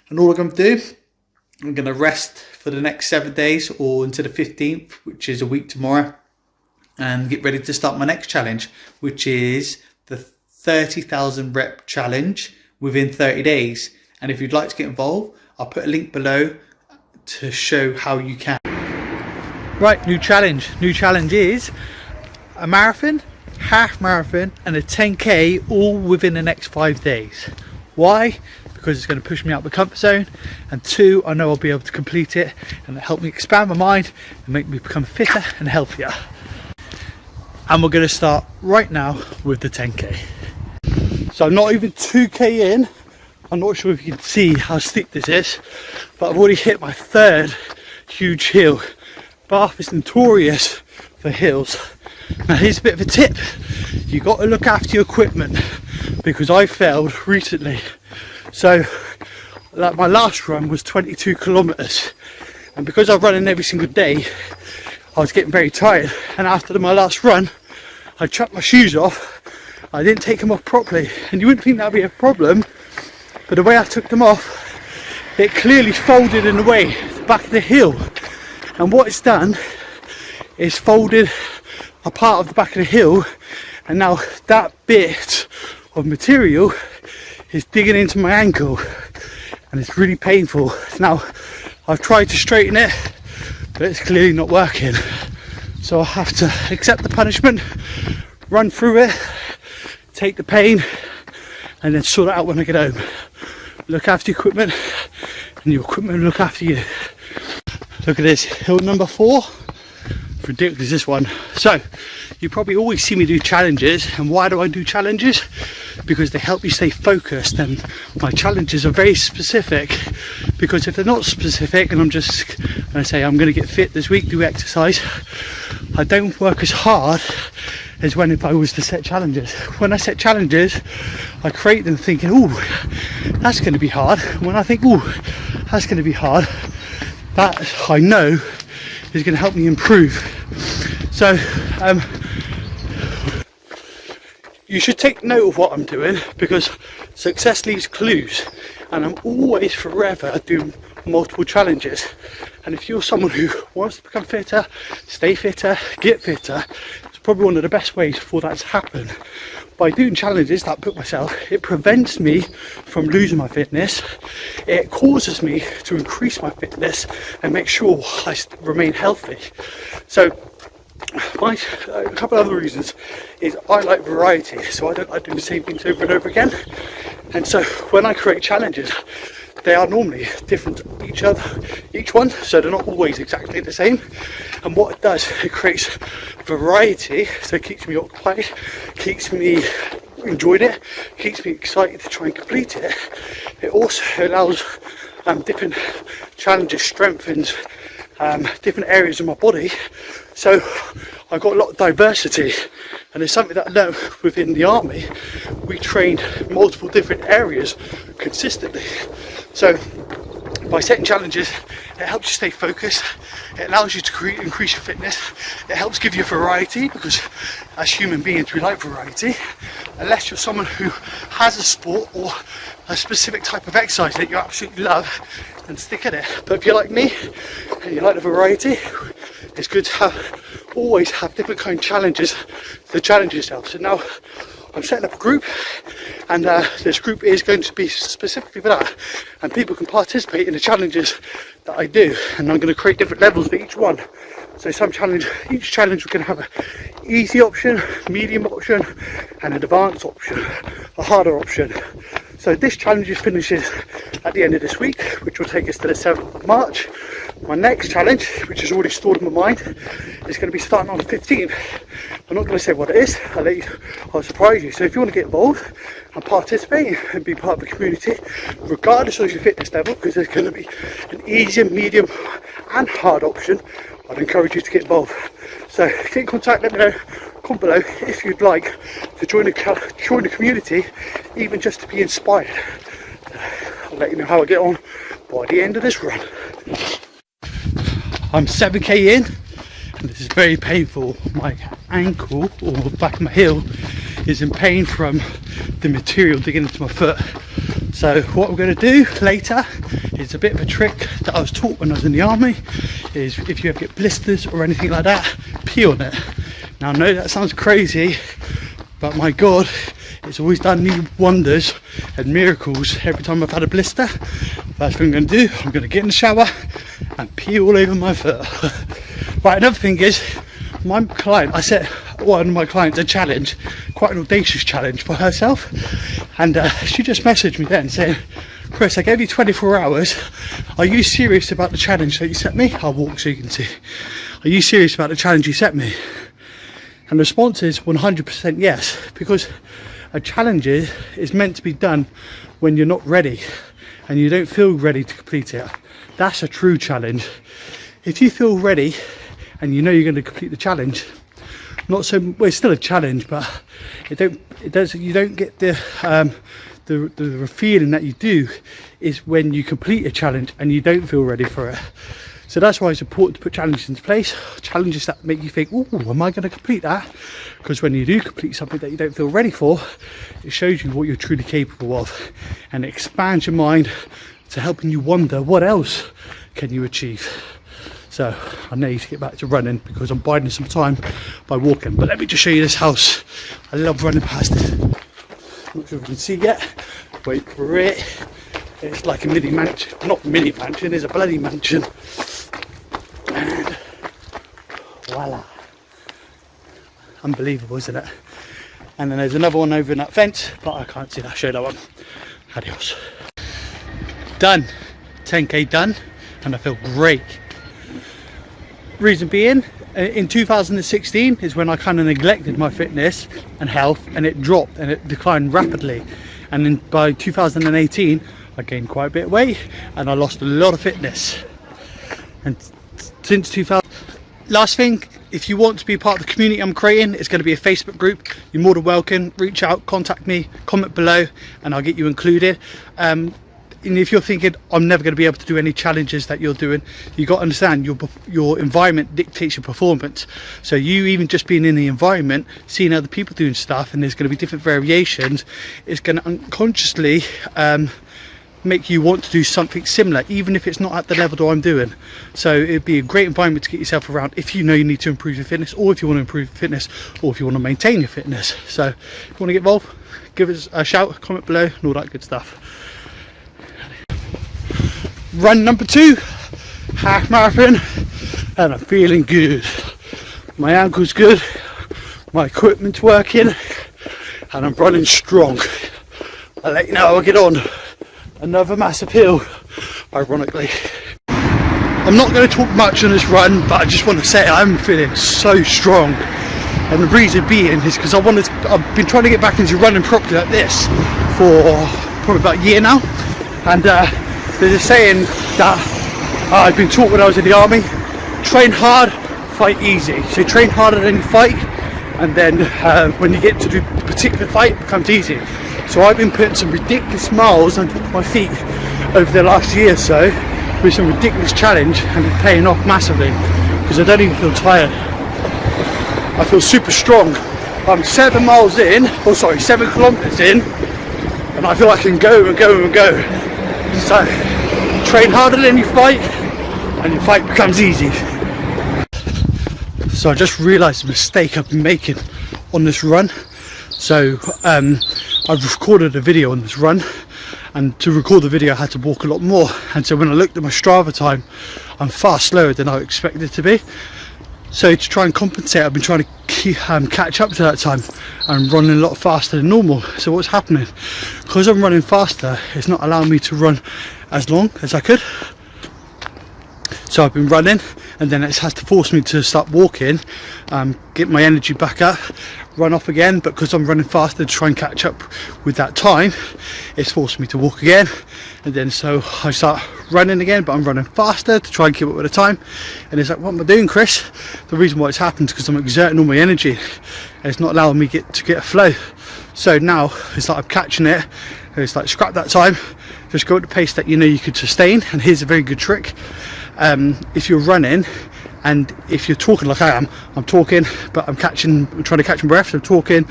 And all I'm going to do, I'm going to rest for the next 7 days or until the 15th, which is a week tomorrow, and get ready to start my next challenge, which is the 30,000 rep challenge within 30 days. And if you'd like to get involved, I'll put a link below to show how you can. Right, new challenge. New challenge is a marathon, half marathon and a 10k all within the next 5 days. Why? Because it's going to push me out the comfort zone, and 2, I know I'll be able to complete it and help me expand my mind and make me become fitter and healthier. And we're going to start right now with the 10k. So I'm not even 2k in. I'm not sure if you can see how steep this is, but I've already hit my 3rd huge hill. Bath is notorious for hills. Now here's a bit of a tip. You got to look after your equipment, because I failed recently. So like my last run was 22 kilometers, and because I'm running every single day, I was getting very tired, and after my last run I chucked my shoes off. I didn't take them off properly, and you wouldn't think that'd be a problem, but the way I took them off, it clearly folded in the way at the back of the hill, and what it's done is folded a part of the back of the hill, and now that bit of material is digging into my ankle and it's really painful. Now I've tried to straighten it, but it's clearly not working, so I have to accept the punishment, run through it, take the pain, and then sort it out when I get home. Look after your equipment and your equipment will look after you. Look at this, hill number 4. Ridiculous, this one. So you probably always see me do challenges, and why do I do challenges? Because they help you stay focused, and my challenges are very specific, because if they're not specific and I'm just going to say I'm going to get fit this week, do exercise, I don't work as hard as when if I was to set challenges. When I set challenges, I create them thinking, oh, that's going to be hard. When I think, oh, that's going to be hard, that I know is going to help me improve. So you should take note of what I'm doing, because success leaves clues, and I'm always forever doing multiple challenges. And if you're someone who wants to become fitter, stay fitter, get fitter, it's probably one of the best ways for that to happen. By doing challenges that I put myself, it prevents me from losing my fitness. It causes me to increase my fitness and make sure I remain healthy. So a couple of other reasons is I like variety, so I don't like doing the same things over and over again. And so when I create challenges, they are normally different each one, so they're not always exactly the same. And what it does, it creates variety, so it keeps me occupied, keeps me enjoying it, keeps me excited to try and complete it. It also allows different challenges, strengthens different areas of my body, so I've got a lot of diversity. And it's something that I know within the army, we train multiple different areas consistently. So by setting challenges, it helps you stay focused, it allows you to increase your fitness, it helps give you variety, because as human beings we like variety. Unless you're someone who has a sport or a specific type of exercise that you absolutely love, then stick at it. But if you're like me and you like the variety, it's good to always have different kind of challenges to challenge yourself. So now I'm setting up a group, and this group is going to be specifically for that, and people can participate in the challenges that I do, and I'm going to create different levels for each one. So each challenge we're going to have an easy option, medium option and an advanced option, a harder option. So this challenge finishes at the end of this week, which will take us to the 7th of March. My next challenge, which is already stored in my mind, is going to be starting on the 15th. I'm not going to say what it is, I'll surprise you. So if you want to get involved and participate and be part of the community, regardless of your fitness level, because there's going to be an easier, medium and hard option, I'd encourage you to get involved. So get in contact, let me know, comment below if you'd like to join the community, even just to be inspired. I'll let you know how I get on by the end of this run. I'm 7k in, and this is very painful. My ankle, or the back of my heel, is in pain from the material digging into my foot. So what we're going to do later is a bit of a trick that I was taught when I was in the army, is if you ever get blisters or anything like that, pee on it. Now I know that sounds crazy, but my God, it's always done me wonders and miracles every time I've had a blister. First thing I'm going to do, I'm going to get in the shower and pee all over my foot. Right, another thing is, my client, I set one of my clients a challenge, quite an audacious challenge for herself, and she just messaged me then saying, Chris, I gave you 24 hours, are you serious about the challenge that you set me? I'll walk so you can see. Are you serious about the challenge you set me? And the response is 100% yes, because a challenge is meant to be done when you're not ready and you don't feel ready to complete it. That's a true challenge. If you feel ready and you know you're going to complete the challenge, not so well, it's still a challenge, but you don't get the feeling that you do is when you complete a challenge and you don't feel ready for it. So that's why it's important to put challenges into place, challenges that make you think, oh, am I going to complete that? Because when you do complete something that you don't feel ready for, it shows you what you're truly capable of, and it expands your mind to helping you wonder what else can you achieve. So I need to get back to running because I'm biding some time by walking. But let me just show you this house. I love running past it. Not sure if you can see yet. Wait for it. It's like a mini mansion. Not mini mansion, it's a bloody mansion. And voila. Unbelievable, isn't it? And then there's another one over in that fence, but I can't see that. I'll show that one. Adios. Done. 10k done, and I feel great. Reason being, in 2016 is when I kind of neglected my fitness and health, and it dropped and it declined rapidly. And then by 2018 I gained quite a bit of weight and I lost a lot of fitness. And since 2000, last thing, if you want to be part of the community I'm creating, it's going to be a Facebook group. You're more than welcome. Reach out, contact me, comment below, and I'll get you included. And if you're thinking I'm never going to be able to do any challenges that you're doing, you got to understand your environment dictates your performance. So you even just being in the environment, seeing other people doing stuff, and there's going to be different variations, it's going to unconsciously make you want to do something similar, even if it's not at the level that I'm doing. So it'd be a great environment to get yourself around if you know you need to improve your fitness, or if you want to improve your fitness, or if you want to maintain your fitness. So if you want to get involved, give us a shout, comment below, and all that good stuff. Run number 2, half marathon, and I'm feeling good. My ankle's good, my equipment's working, and I'm running strong. I'll let you know how I get on. Another massive hill, ironically. I'm not going to talk much on this run, but I just want to say I'm feeling so strong. And the reason being is because I've been trying to get back into running properly like this for probably about a year now. And there's a saying that I've been taught when I was in the army: train hard, fight easy. So train harder than you fight, and then when you get to do the particular fight, it becomes easy. So I've been putting some ridiculous miles under my feet over the last year or so with some ridiculous challenge, and it's paying off massively because I don't even feel tired. I feel super strong. I'm 7 kilometers in, and I feel I can go and go and go. So train harder than you fight, and your fight becomes easy. So I just realised the mistake I've been making on this run. So I've recorded a video on this run, and to record the video I had to walk a lot more, and so when I looked at my Strava time, I'm far slower than I expected to be. So to try and compensate, I've been trying to catch up to that time and running a lot faster than normal. So what's happening, because I'm running faster, it's not allowing me to run as long as I could. So I've been running, and then it has to force me to start walking, get my energy back up, run off again. But because I'm running faster to try and catch up with that time, it's forced me to walk again, and then so I start running again, but I'm running faster to try and keep up with the time. And it's like, what am I doing, Chris? The reason why it's happened is because I'm exerting all my energy, and it's not allowing me to get a flow. So now it's like I'm catching it, and it's like, scrap that time, just go at the pace that you know you could sustain. And here's a very good trick. If you're running, and if you're talking like I am, I'm talking, but I'm trying to catch my breath. So I'm talking,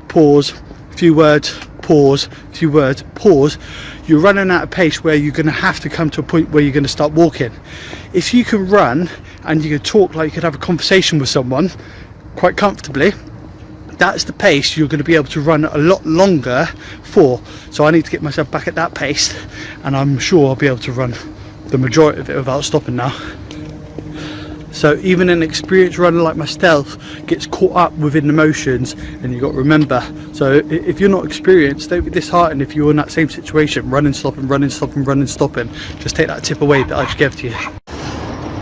pause, a few words, pause, 2 words, pause, you're running at a pace where you're going to have to come to a point where you're going to start walking. If you can run and you can talk like you could have a conversation with someone quite comfortably, that's the pace you're going to be able to run a lot longer for. So I need to get myself back at that pace, and I'm sure I'll be able to run the majority of it without stopping now. So even an experienced runner like myself gets caught up within the motions, and you've got to remember, so if you're not experienced, don't be disheartened if you're in that same situation, running, stopping, running, stopping, running, stopping. Just take that tip away that I just gave to you.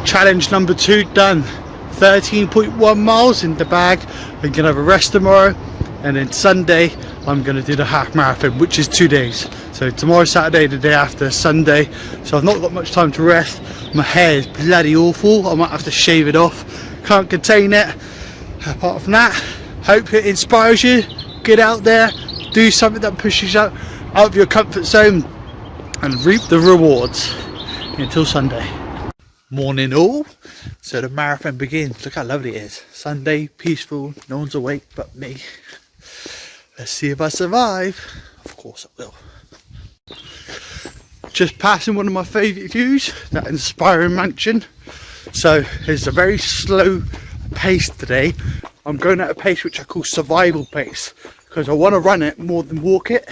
Challenge number 2 done. 13.1 miles in the bag. I'm gonna have a rest tomorrow, and then Sunday I'm gonna do the half marathon, which is 2 days. So tomorrow, Saturday, the day after, Sunday. So I've not got much time to rest. My hair is bloody awful. I might have to shave it off. Can't contain it. Apart from that, hope it inspires you. Get out there, do something that pushes you out of your comfort zone, and reap the rewards. Until Sunday. Morning all. So the marathon begins. Look how lovely it is. Sunday, peaceful, no one's awake but me. Let's see if I survive. Of course I will. Just passing one of my favourite views, that inspiring mansion. So it's a very slow pace today. I'm going at a pace which I call survival pace, because I want to run it more than walk it.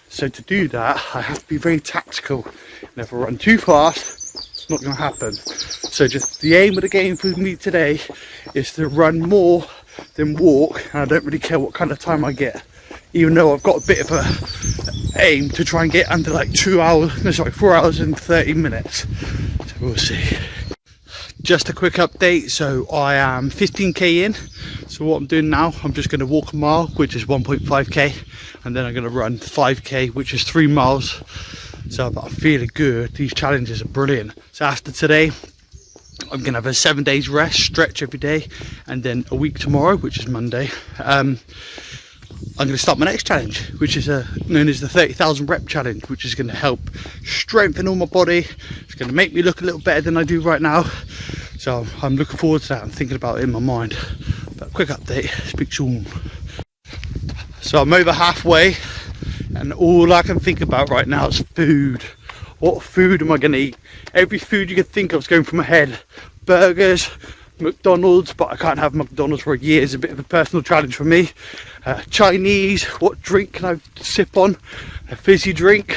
So to do that, I have to be very tactical. And if I run too fast, it's not going to happen. So just the aim of the game for me today is to run more than walk, and I don't really care what kind of time I get, even though I've got a bit of a aim to try and get under like 4 hours and 30 minutes. So we'll see. Just a quick update. So I am 15k in. So what I'm doing now, I'm just going to walk a mile, which is 1.5k, and then I'm going to run 5k, which is 3 miles. So I'm feeling good. These challenges are brilliant. So after today, I'm going to have a 7 days rest, stretch every day, and then a week tomorrow, which is Monday. I'm going to start my next challenge, which is known as the 30,000 rep challenge, which is going to help strengthen all my body. It's going to make me look a little better than I do right now. So I'm looking forward to that. I'm thinking about it in my mind. But quick update, speak soon. So I'm over halfway, and all I can think about right now is food. What food am I going to eat? Every food you can think of is going through my head. Burgers, McDonald's, but I can't have McDonald's for a year. It's a bit of a personal challenge for me. Chinese, what drink can I sip on? A fizzy drink,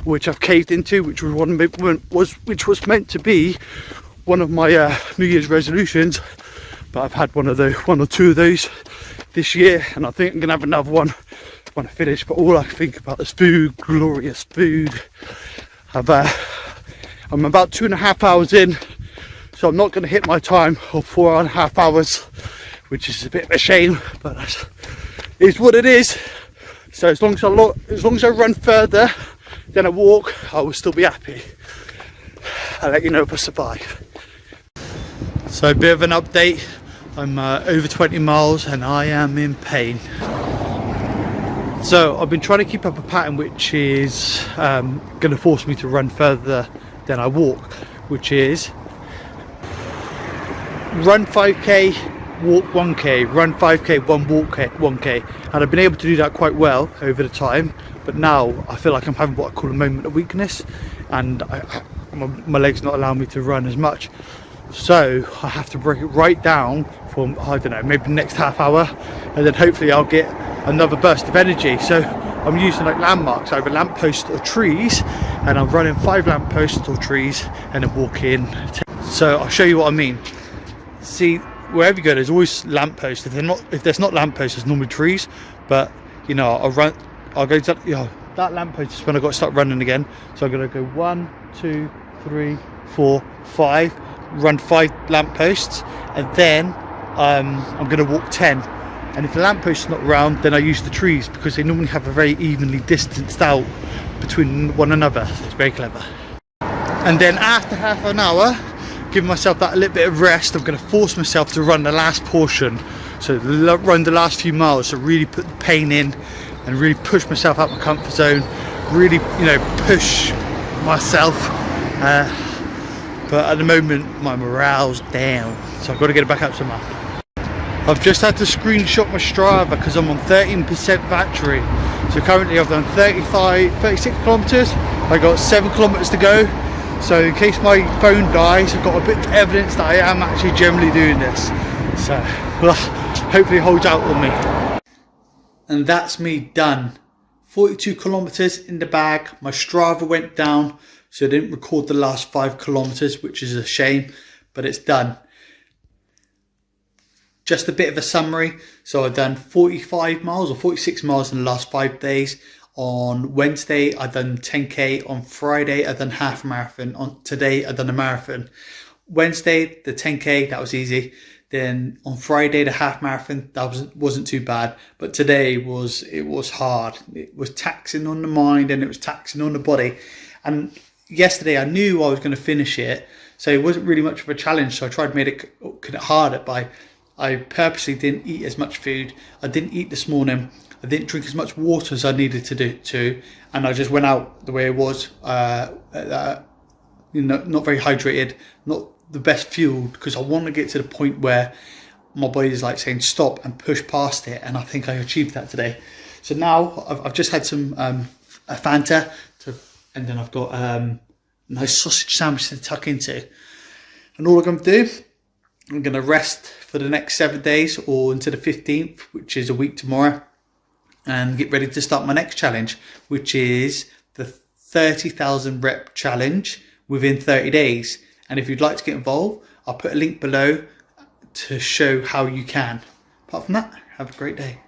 which I've caved into, which was meant to be one of my New Year's resolutions, but I've had one or two of those this year, and I think I'm gonna have another one when I finish. But all I think about is food, glorious food. I'm about 2.5 hours in, so I'm not going to hit my time of 4.5 hours, which is a bit of a shame, but that is what it is. So as long as I run further than I walk, I will still be happy. I'll let you know if I survive. So a bit of an update. I'm over 20 miles and I am in pain. So I've been trying to keep up a pattern which is going to force me to run further than I walk, which is run 5k, walk 1k, run 5k, walk 1k, and I've been able to do that quite well over the time. But now I feel like I'm having what I call a moment of weakness, and my legs not allowing me to run as much. So I have to break it right down for, I don't know, maybe the next half hour, and then hopefully I'll get another burst of energy. So I'm using like landmarks, either lampposts or trees, and I'm running 5 lampposts or trees and then walking 10. So I'll show you what I mean. See, wherever you go, there's always lampposts. If there's not lampposts, there's normally trees. But you know, I'll go to, you know, that lamppost is when I got to start running again. So I'm gonna go 1, 2, 3, 4, 5. Run 5 lampposts, and then I'm going to walk 10. And if the lamppost is not round, then I use the trees, because they normally have a very evenly distanced out between one another. So it's very clever. And then after half an hour, give myself that little bit of rest, I'm going to force myself to run the last portion. So run the last few miles, so really put the pain in and really push myself out my comfort zone, really, you know, push myself. But at the moment my morale's down, so I've got to get it back up somehow. I've just had to screenshot my Strava because I'm on 13% battery. So currently I've done 36 kilometers. I got 7 kilometers to go. So in case my phone dies, I've got a bit of evidence that I am actually generally doing this. So hopefully it holds out on me. And that's me done. 42 kilometers in the bag. My Strava went down, so I didn't record the last 5 kilometers, which is a shame, but it's done. Just a bit of a summary. So I've done 45 miles or 46 miles in the last 5 days. On Wednesday, I've done 10k. On Friday, I've done half a marathon. On today, I've done a marathon. Wednesday, the 10k, that was easy. Then on Friday, the half marathon, that wasn't too bad. But today it was hard. It was taxing on the mind and it was taxing on the body. And yesterday, I knew I was going to finish it, so it wasn't really much of a challenge. So I tried to make it harder by I purposely didn't eat as much food. I didn't eat this morning. I didn't drink as much water as I needed to, and I just went out the way it was. Not very hydrated, not the best fueled, because I want to get to the point where my body is like saying stop and push past it, and I think I achieved that today. So now I've just had some a Fanta, and then I've got a nice sausage sandwich to tuck into, and all I'm going to do, I'm going to rest for the next 7 days or into the 15th, which is a week tomorrow, and get ready to start my next challenge, which is the 30,000 rep challenge within 30 days. And if you'd like to get involved, I'll put a link below to show how you can. Apart from that, have a great day.